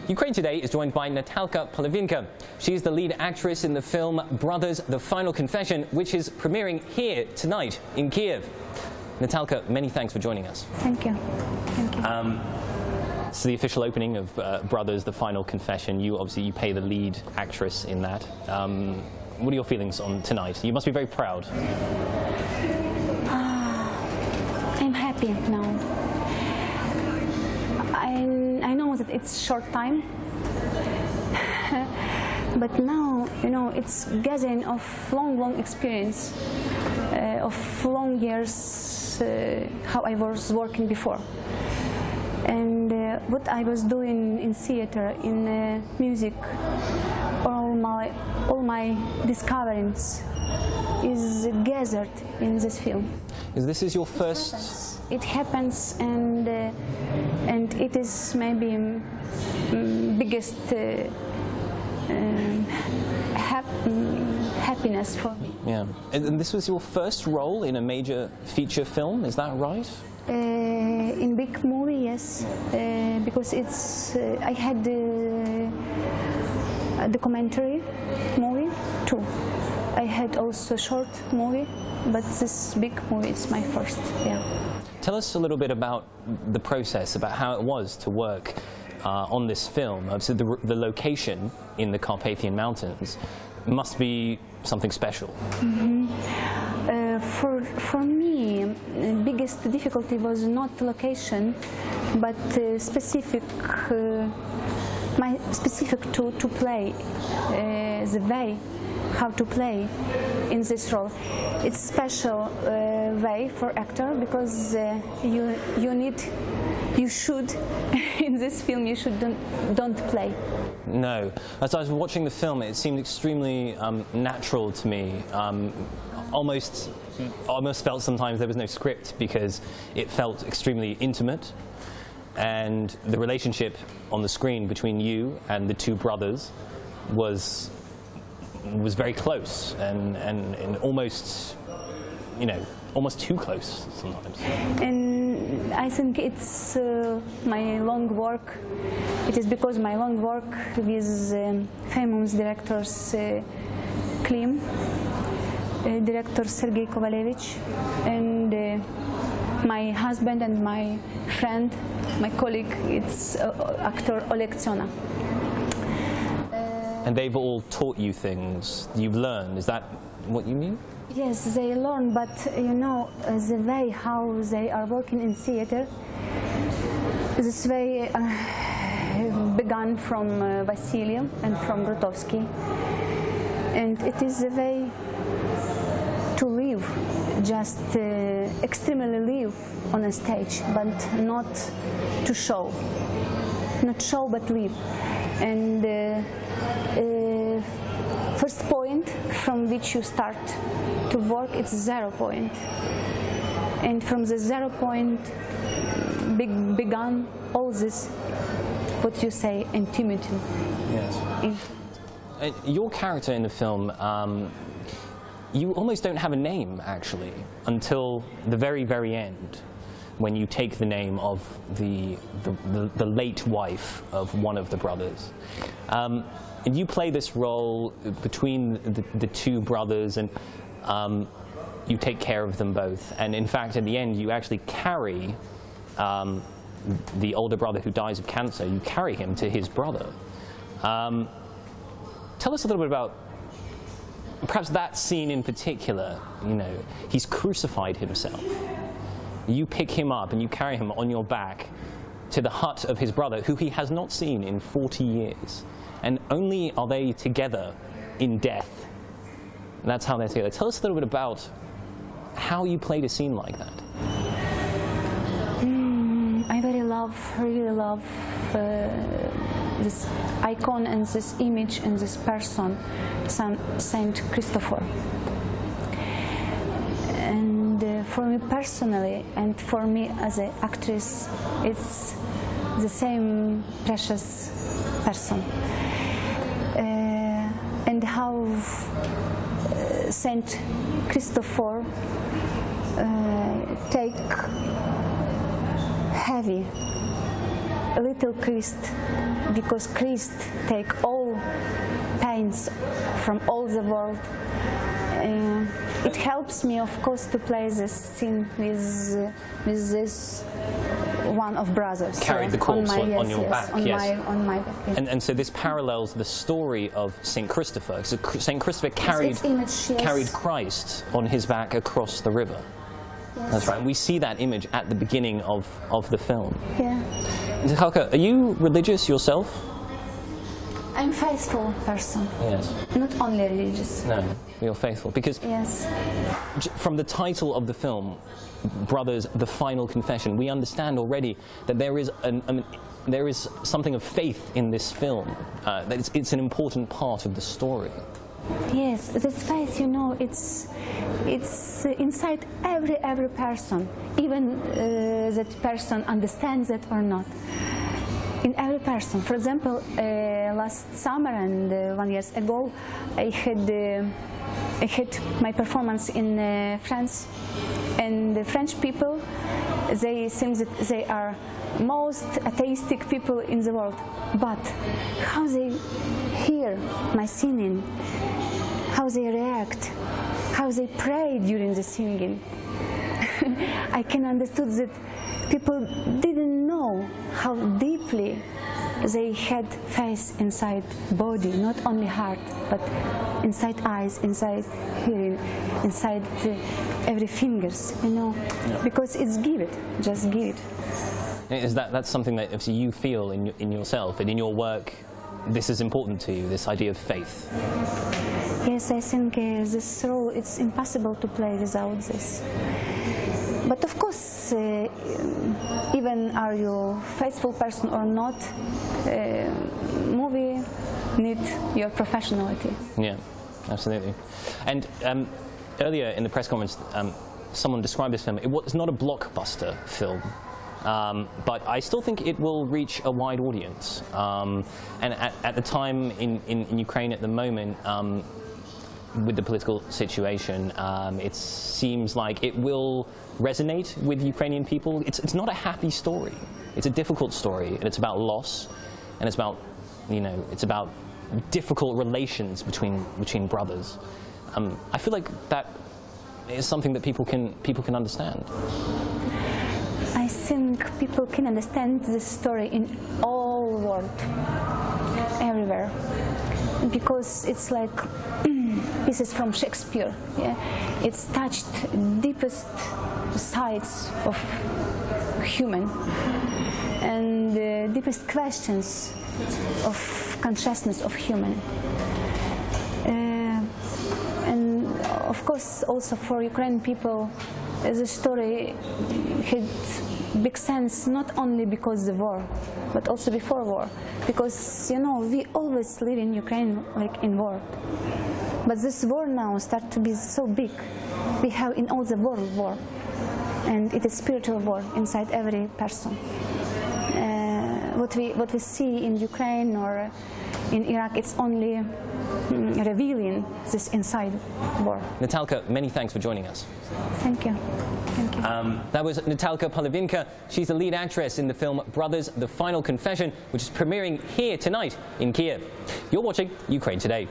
Ukraine today is joined by Natalka Polovynka. She's the lead actress in the film Brothers.The Final Confession, which is premiering here tonight in Kyiv. Natalka, many thanks for joining us. Thank you. Thank you. It's the official opening of Brothers.The Final Confession. You play the lead actress in that. What are your feelings on tonight? You must be very proud. I'm happy now. I know that it's short time, but now, you know, it's gathering of long experience, of long years, how I was working before. And what I was doing in theater, in music, all my discoveries is gathered in this film. This is your first... It happens, and it is maybe biggest happiness for me. Yeah, and this was your first role in a major feature film, is that right? In big movie, yes, because it's I had a documentary movie too. I had also a short movie, but this big movie is my first. Yeah. Tell us a little bit about the process, about how it was to work on this film. Obviously, the location in the Carpathian Mountains must be something special. Mm-hmm. For me, the biggest difficulty was not location, but specific to play, the way how to play in this role. It's special way for actor, because you should in this film you should don't play. No, as I was watching the film, it seemed extremely natural to me. Almost felt sometimes there was no script, because it felt extremely intimate, and the relationship on the screen between you and the two brothers was very close and almost, you know, almost too close sometimes. And I think it's my long work. It is because my long work with famous directors, Kyiv, director Sergei Kovalevich, and my husband and my friend, my colleague, it's actor Oleg Tsona. And they've all taught you things you've learned, is that what you mean? Yes, they learn, but you know, the way how they are working in theater, this way began from Vasily and from Grotowski, and it is the way to live, just extremely live on a stage, but not to show, not show but live. And first point from which you start to work, it's 0 point, and from the 0 point began all this, what you say, intimacy. Yes. And your character in the film, you almost don't have a name, actually, until the very end, when you take the name of the late wife of one of the brothers. And you play this role between the two brothers, and you take care of them both. And in fact, at the end, you actually carry the older brother who dies of cancer, you carry him to his brother. Tell us a little bit about perhaps that scene in particular. You know, he's crucified himself. You pick him up and you carry him on your back to the hut of his brother, who he has not seen in 40 years. And only are they together in death. And that's how they're together. Tell us a little bit about how you played a scene like that. I really love this icon and this image and this person, Saint Christopher. And for me personally, and for me as an actress, it's the same precious person. And how Saint Christopher take heavy a little Christ, because Christ take all pains from all the world. It helps me, of course, to play this scene with this one of brothers. Carried the corpse on your back, yes. On my back, yes. And so this parallels the story of St. Christopher. So St. Christopher carried Christ on his back across the river. Yes. That's right. And we see that image at the beginning of the film. Yeah. Natalka, are you religious yourself? I'm a faithful person. Yes. Not only religious. No, you're faithful. Because yes. From the title of the film, Brothers'—The Final Confession, we understand already that there is something of faith in this film. That it's an important part of the story. Yes, this faith, you know, it's inside every person, even that person understands it or not. In every person. For example, last summer and 1 year ago, I had my performance in France, and the French people, they think that they are most atheistic people in the world. But how they hear my singing, how they react, how they pray during the singing, I can understand that people didn't know how deeply they had faith inside body, not only heart, but inside eyes, inside hearing, inside every fingers, you know, because it's give it, just give it. Is that's something that obviously you feel in yourself and in your work? This is important to you, this idea of faith. Yes, I think this role, it's impossible to play without this. But of course, even are you a faithful person or not, movie needs your professionality. Yeah, absolutely. And earlier in the press conference, someone described this film. It's not a blockbuster film, but I still think it will reach a wide audience. And at the time in Ukraine at the moment, with the political situation, it seems like it will resonate with Ukrainian people. It's not a happy story. It's a difficult story, and it's about loss, and it's about, you know, it's about difficult relations between brothers. I feel like that is something that people can understand. I think people can understand this story in all world, everywhere, because it's like pieces from Shakespeare. Yeah, it's touched deepest sides of human and the deepest questions of consciousness of human. And of course, also for Ukrainian people, the story had big sense not only because of the war, but also before war. Because, you know, we always live in Ukraine like in war. But this war now starts to be so big. We have in all the world war. And it is spiritual war inside every person. What we see in Ukraine or in Iraq, it's only revealing this inside war. Natalka, many thanks for joining us. Thank you. Thank you. That was Natalka Polovynka. She's the lead actress in the film Brothers'—The Final Confession, which is premiering here tonight in Kyiv. You're watching Ukraine Today.